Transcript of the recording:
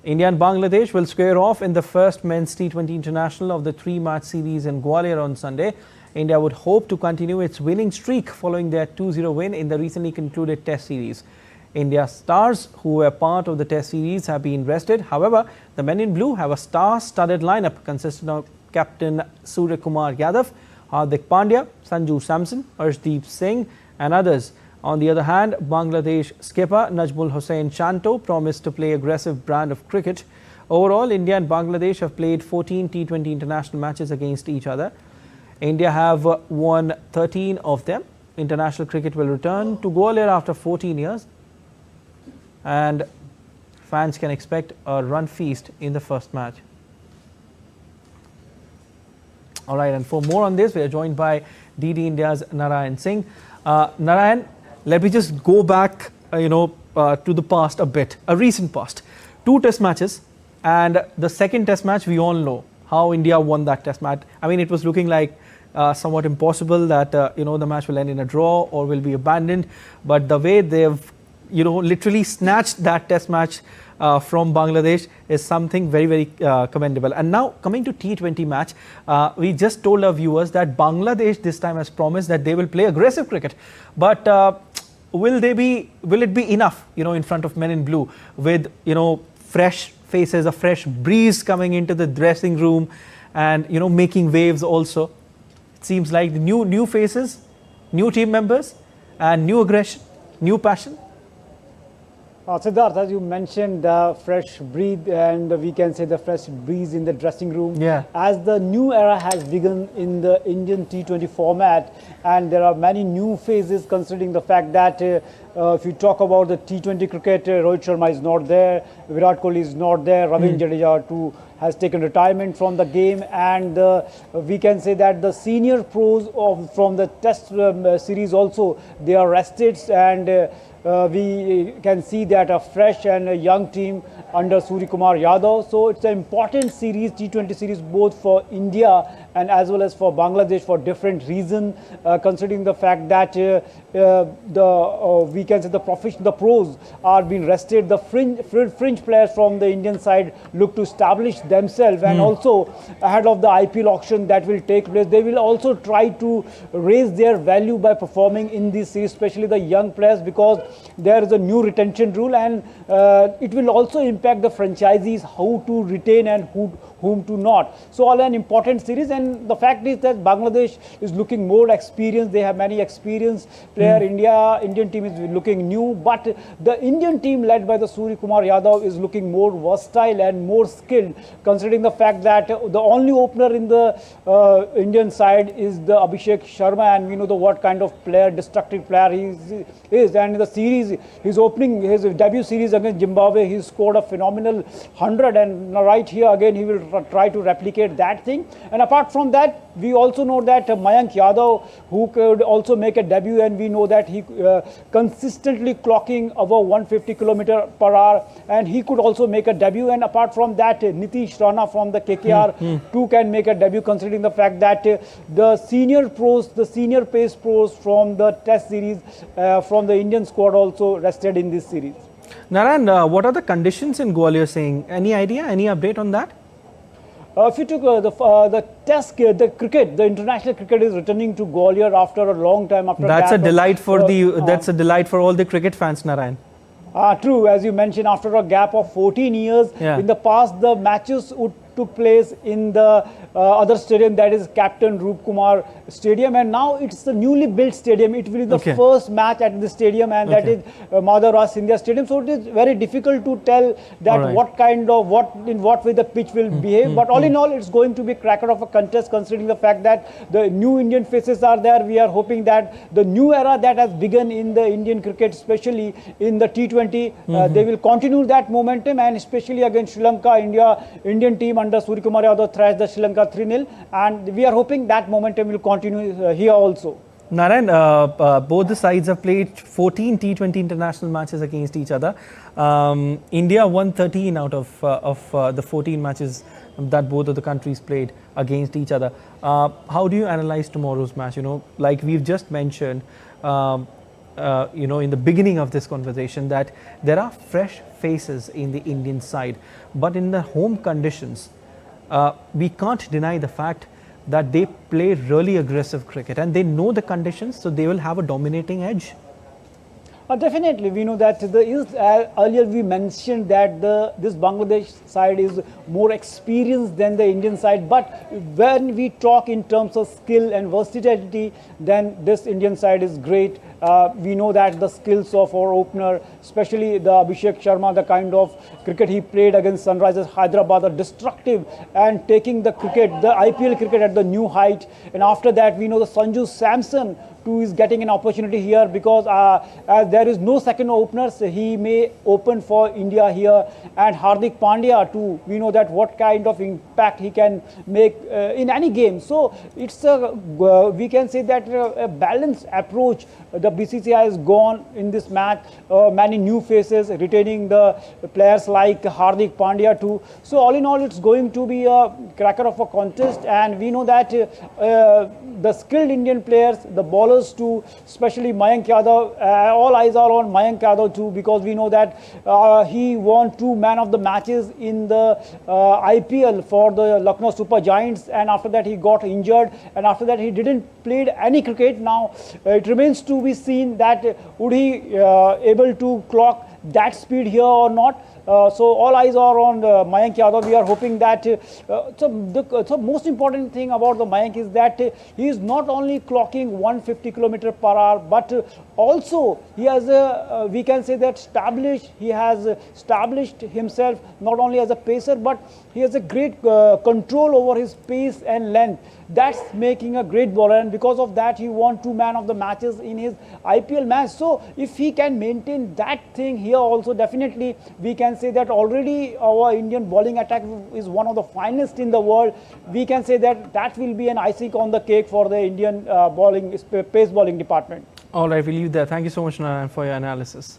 India and Bangladesh will square off in the first men's T20 international of the three-match series in Gwalior on Sunday. India would hope to continue its winning streak following their 2-0 win in the recently concluded Test series. India stars who were part of the Test series have been rested. However, the men in blue have a star-studded lineup consisting of captain Suryakumar Yadav, Hardik Pandya, Sanju Samson, Arshdeep Singh and others. On the other hand, Bangladesh skipper Najmul Hossain Shanto promised to play aggressive brand of cricket. Overall, India and Bangladesh have played 14 T20 international matches against each other. India have won 13 of them. International cricket will return to Gwalior after 14 years. And fans can expect a run feast in the first match. All right, and for more on this, we are joined by DD India's Narayan Singh. Narayan, let me just go back, to the past a bit, a recent past. 2 test matches, and the second test match, we all know how India won that test match. I mean, it was looking like somewhat impossible that, the match will end in a draw or will be abandoned. But the way they've, literally snatched that test match from Bangladesh is something very, very commendable. And now coming to T20 match, we just told our viewers that Bangladesh this time has promised that they will play aggressive cricket. But will it be enough, in front of men in blue with, fresh faces, a fresh breeze coming into the dressing room and, making waves also? It seems like the new faces, new team members and new aggression, new passion. Siddharth, as you mentioned, fresh breathe, and we can say the fresh breeze in the dressing room. Yeah. As the new era has begun in the Indian T20 format, and there are many new phases considering the fact that if you talk about the T20 cricket, Rohit Sharma is not there, Virat Kohli is not there, Ravindra Jadeja too has taken retirement from the game, and we can say that the senior pros from the Test series also, they are rested, and we can see that a fresh and a young team under Suryakumar Yadav. So it's an important series, T20 series, both for India and as well as for Bangladesh for different reasons, considering the fact that we can say the pros are being rested. The fringe players from the Indian side look to establish themselves, and also ahead of the IPL auction that will take place, they will also try to raise their value by performing in this series, especially the young players, because there is a new retention rule, and it will also impact the franchisees how to retain and whom to not. So all an important series, and the fact is that Bangladesh is looking more experienced. They have many experienced player. Indian team is looking new, but the Indian team led by the Suryakumar Yadav is looking more versatile and more skilled, considering the fact that the only opener in the Indian side is the Abhishek Sharma, and we know what kind of player, destructive player he is. And in the series, his debut series against Zimbabwe, he scored a phenomenal 100, and right here again he will try to replicate that thing. And apart from that, we also know that Mayank Yadav, who could also make a debut, and we know that he consistently clocking above 150 km/h, and he could also make a debut. And apart from that, Nitish Rana from the KKR too can make a debut, considering the fact that the senior pace pros from the Test series from the Indian squad also rested in this series. Narayan, what are the conditions in Gwalior saying? Any idea? Any update on that? If you took the Test, the cricket, the international cricket is returning to Gwalior after a long time. That's a delight for that's a delight for all the cricket fans, Narayan. True, as you mentioned, after a gap of 14 years, in the past the matches took place in the other stadium, that is Captain Roop Kumar Stadium, and now it's the newly built stadium. It will be the first match at the stadium, and that is Madhav Scindia Stadium. So it is very difficult to tell that in what way the pitch will behave. But all in all, it's going to be a cracker of a contest, considering the fact that the new Indian faces are there. We are hoping that the new era that has begun in the Indian cricket, especially in the T20, they will continue that momentum, and especially against Sri Lanka, Indian team under Suryakumar Yadav thrashed the Sri Lanka 3-0, and we are hoping that momentum will continue here also. Narayan, both the sides have played 14 T20 international matches against each other. India won 13 out of the 14 matches that both of the countries played against each other. How do you analyze tomorrow's match? Like we've just mentioned, in the beginning of this conversation, that there are fresh faces in the Indian side, but in the home conditions, we can't deny the fact that they play really aggressive cricket and they know the conditions, so they will have a dominating edge. Definitely, we know that earlier we mentioned that this Bangladesh side is more experienced than the Indian side. But when we talk in terms of skill and versatility, then this Indian side is great. We know that the skills of our opener, especially the Abhishek Sharma, the kind of cricket he played against Sunrisers Hyderabad, are destructive and taking the IPL cricket at the new height. And after that, we know the Sanju Samson too is getting an opportunity here, because as there is no second openers, he may open for India here. And Hardik Pandya too, we know that what kind of impact he can make in any game. So it's we can say that a balanced approach the BCCI has gone in this match. Many new faces, retaining the players like Hardik Pandya too. So all in all, it's going to be a cracker of a contest, and we know that the skilled Indian players, the bowlers too, especially Mayank Yadav, all eyes are on Mayank Yadav too, because we know that he won 2 man of the matches in the IPL for the Lucknow Super Giants, and after that he got injured, and after that he didn't played any cricket. Now it remains to be seen that would he able to clock that speed here or not. So all eyes are on Mayank Yadav. We are hoping that the most important thing about the Mayank is that he is not only clocking 150 km per hour, but also he has we can say that he has established himself not only as a pacer, but he has a great control over his pace and length. That's making a great bowler, and because of that he won 2 man of the matches in his IPL match. So if he can maintain that thing here also, definitely we can say that already our Indian bowling attack is one of the finest in the world. We can say that that will be an icing on the cake for the Indian pace bowling department. All right, we'll leave there. Thank you so much, Narayan, for your analysis.